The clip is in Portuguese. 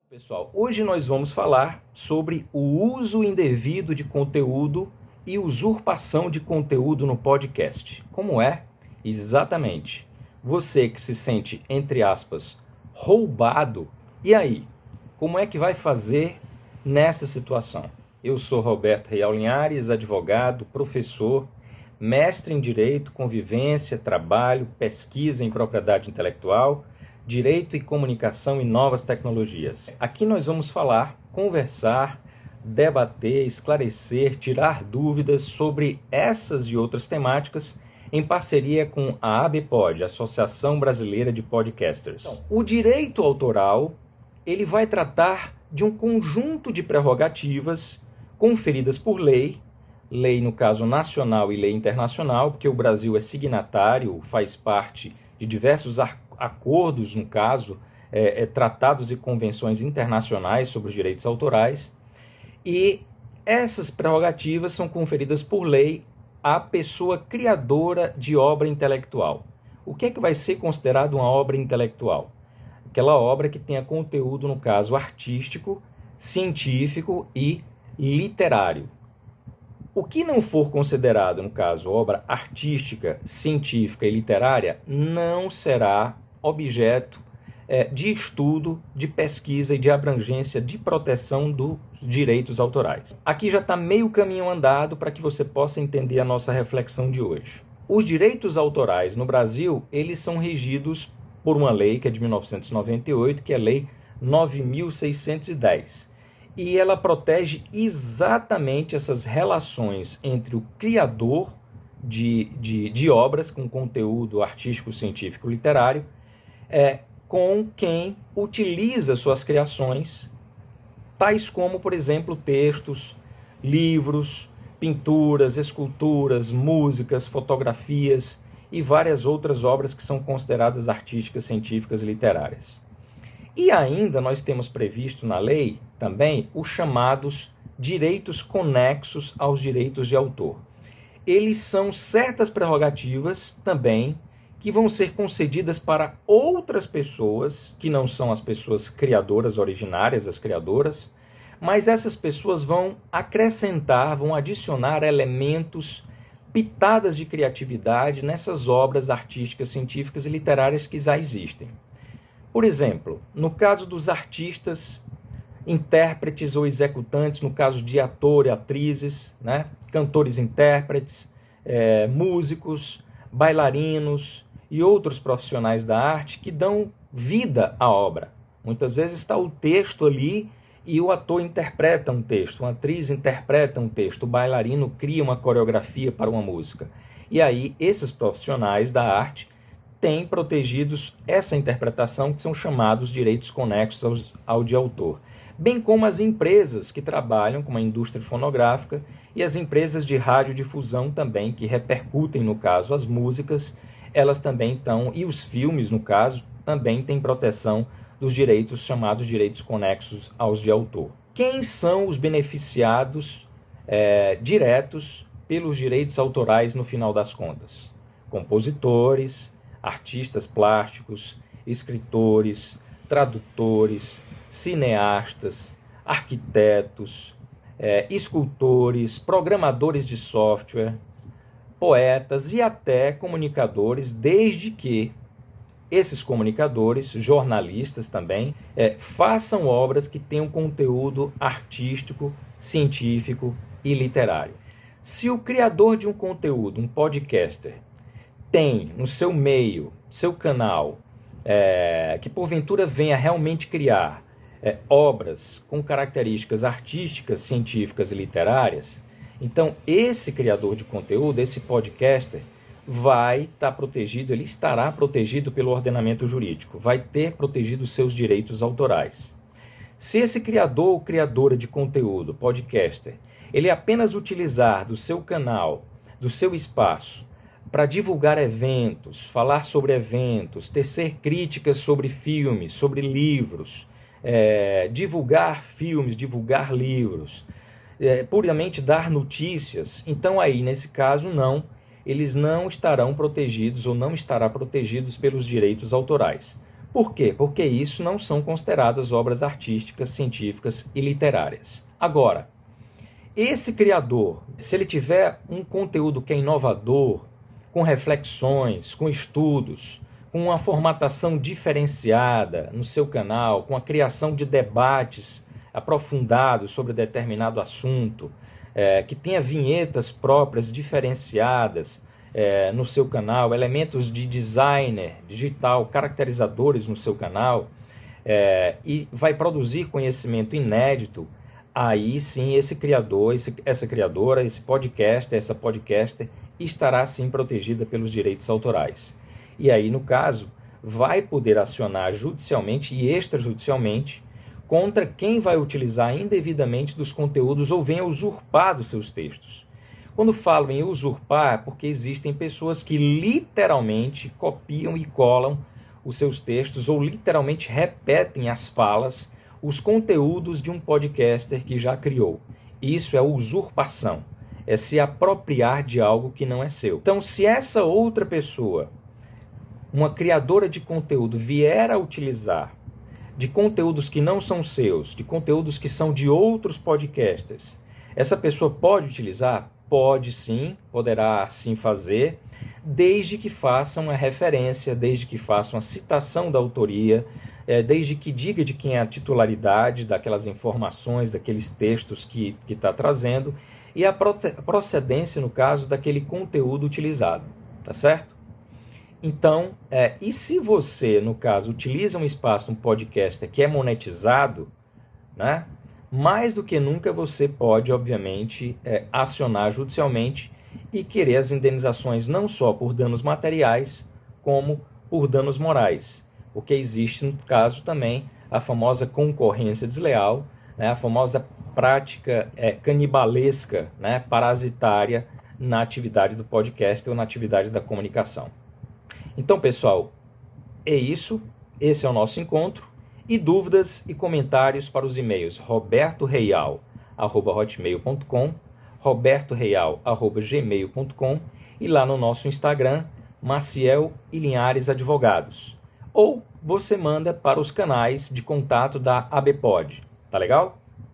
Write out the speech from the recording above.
Pessoal, hoje nós vamos falar sobre o uso indevido de conteúdo e usurpação de conteúdo no podcast. Como é? Exatamente. Você que se sente, entre aspas, roubado, e aí? Como é que vai fazer nessa situação? Eu sou Roberto Real Linhares, advogado, professor, mestre em Direito, Convivência, Trabalho, Pesquisa em Propriedade Intelectual, Direito e Comunicação e Novas Tecnologias. Aqui nós vamos falar, conversar, debater, esclarecer, tirar dúvidas sobre essas e outras temáticas em parceria com a ABPOD, Associação Brasileira de Podcasters. Então, o direito autoral, ele vai tratar de um conjunto de prerrogativas conferidas por lei no caso nacional e lei internacional, porque o Brasil é signatário, faz parte de diversos acordos, no caso, tratados e convenções internacionais sobre os direitos autorais, e essas prerrogativas são conferidas por lei à pessoa criadora de obra intelectual. O que é que vai ser considerado uma obra intelectual? Aquela obra que tenha conteúdo, no caso, artístico, científico e literário. O que não for considerado, no caso, obra artística, científica e literária, não será objeto de estudo, de pesquisa e de abrangência de proteção dos direitos autorais. Aqui já está meio caminho andado para que você possa entender a nossa reflexão de hoje. Os direitos autorais no Brasil, eles são regidos por uma lei que é de 1998, que é a Lei 9.610. E ela protege exatamente essas relações entre o criador de obras com conteúdo artístico, científico, literário, com quem utiliza suas criações, tais como, por exemplo, textos, livros, pinturas, esculturas, músicas, fotografias e várias outras obras que são consideradas artísticas, científicas e literárias. E ainda nós temos previsto na lei também os chamados direitos conexos aos direitos de autor. Eles são certas prerrogativas também que vão ser concedidas para outras pessoas, que não são as pessoas criadoras originárias, as criadoras, mas essas pessoas vão acrescentar, vão adicionar elementos, pitadas de criatividade nessas obras artísticas, científicas e literárias que já existem. Por exemplo, no caso dos artistas, intérpretes ou executantes, no caso de ator e atrizes, cantores intérpretes, músicos, bailarinos e outros profissionais da arte que dão vida à obra. Muitas vezes está o texto ali e o ator interpreta um texto, uma atriz interpreta um texto, o bailarino cria uma coreografia para uma música. E aí esses profissionais da arte têm protegidos essa interpretação, que são chamados direitos conexos ao de autor, bem como as empresas que trabalham com a indústria fonográfica e as empresas de radiodifusão também, que repercutem, no caso, as músicas, elas também estão, e os filmes, no caso, também têm proteção dos direitos chamados direitos conexos aos de autor. Quem são os beneficiados diretos pelos direitos autorais no final das contas? Compositores, artistas plásticos, escritores, tradutores, cineastas, arquitetos, escultores, programadores de software, poetas e até comunicadores, desde que esses comunicadores, jornalistas também, façam obras que tenham conteúdo artístico, científico e literário. Se o criador de um conteúdo, um podcaster, tem no seu meio, seu canal, que porventura venha realmente criar obras com características artísticas, científicas e literárias, então esse criador de conteúdo, esse podcaster, vai estar protegido, ele estará protegido pelo ordenamento jurídico, vai ter protegido os seus direitos autorais. Se esse criador ou criadora de conteúdo, podcaster, ele apenas utilizar do seu canal, do seu espaço, para divulgar eventos, falar sobre eventos, tecer críticas sobre filmes, sobre livros, divulgar filmes, divulgar livros, puramente dar notícias, então aí, nesse caso, não, eles não estarão protegidos ou não estará protegidos pelos direitos autorais. Por quê? Porque isso não são consideradas obras artísticas, científicas e literárias. Agora, esse criador, se ele tiver um conteúdo que é inovador, com reflexões, com estudos, com uma formatação diferenciada no seu canal, com a criação de debates aprofundados sobre determinado assunto, que tenha vinhetas próprias, diferenciadas no seu canal, elementos de designer digital, caracterizadores no seu canal, e vai produzir conhecimento inédito, aí sim esse criador, essa criadora, esse podcaster, essa podcaster estará sim protegida pelos direitos autorais. E aí, no caso, vai poder acionar judicialmente e extrajudicialmente contra quem vai utilizar indevidamente dos conteúdos ou venha usurpar dos seus textos. Quando falo em usurpar, é porque existem pessoas que literalmente copiam e colam os seus textos ou literalmente repetem as falas, os conteúdos de um podcaster que já criou. Isso é usurpação, é se apropriar de algo que não é seu. Então, se essa outra pessoa, uma criadora de conteúdo, vier a utilizar de conteúdos que não são seus, de conteúdos que são de outros podcasters, essa pessoa pode utilizar? Pode sim, poderá sim fazer, desde que faça uma referência, desde que faça uma citação da autoria, desde que diga de quem é a titularidade daquelas informações, daqueles textos que está trazendo, e a procedência, no caso, daquele conteúdo utilizado, tá certo? Então, e se você, no caso, utiliza um espaço, um podcast que é monetizado, né? Mais do que nunca você pode, obviamente, acionar judicialmente e querer as indenizações não só por danos materiais, como por danos morais. Porque existe, no caso, também a famosa concorrência desleal, né, a famosa prática canibalesca, né, parasitária na atividade do podcast ou na atividade da comunicação. Então, pessoal, é isso. Esse é o nosso encontro. E dúvidas e comentários para os e-mails robertoreal@hotmail.com, robertoreal@gmail.com e lá no nosso Instagram, Maciel e Linhares Advogados. Ou você manda para os canais de contato da ABPOD. Tá legal?